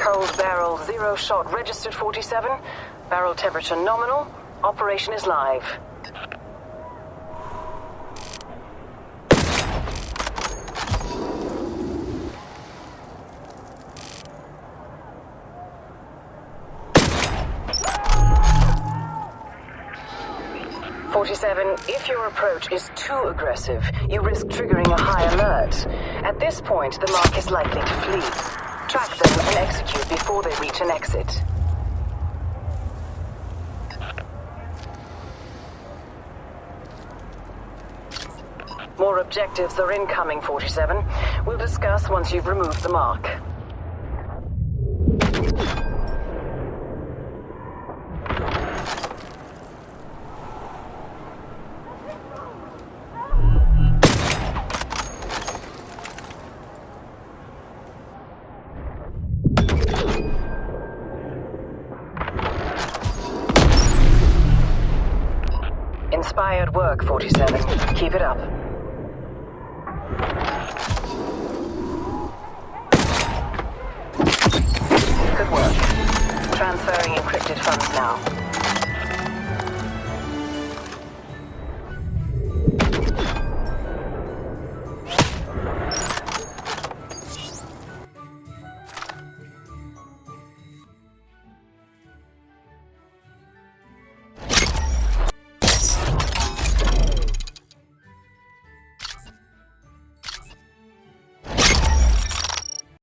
Cold barrel, 0 shot registered 47. Barrel temperature nominal. Operation is live. If your approach is too aggressive, you risk triggering a high alert. At this point, the mark is likely to flee. Track them and execute before they reach an exit. More objectives are incoming, 47. We'll discuss once you've removed the mark. Inspired work, 47. Keep it up. Good work. Transferring encrypted funds now.